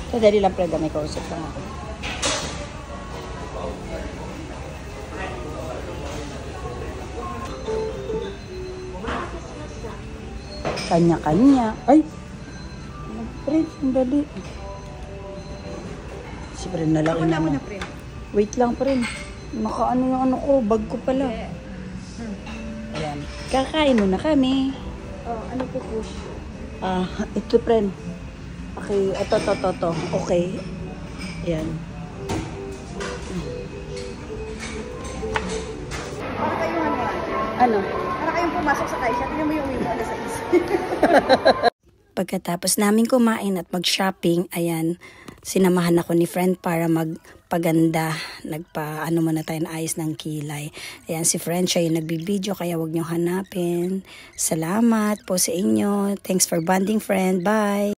Dali lang, Preda, may kausap lang ako. Kanya-kanya. Ay! Fred, sandali. Si Fred na lang naman. Wait lang, Fred. Nakaano yung ano ko, bag ko pala. Ayan. Kakain muna kami. Oh, ano po push? Ito, Fred. Okay, ito. Okay. Ayan. Para kayong ano? Ano? Para kayong pumasok sa kaisya. Tingnan mo yung uwi mo. Alas 6. Pagkatapos namin kumain at mag-shopping, ayan, sinamahan ako ni friend para magpaganda. Nagpa-ano muna tayo na ayos ng kilay. Ayan, si friend siya yung nagbibideo, kaya wag niyong hanapin. Salamat po sa inyo. Thanks for bonding, friend. Bye!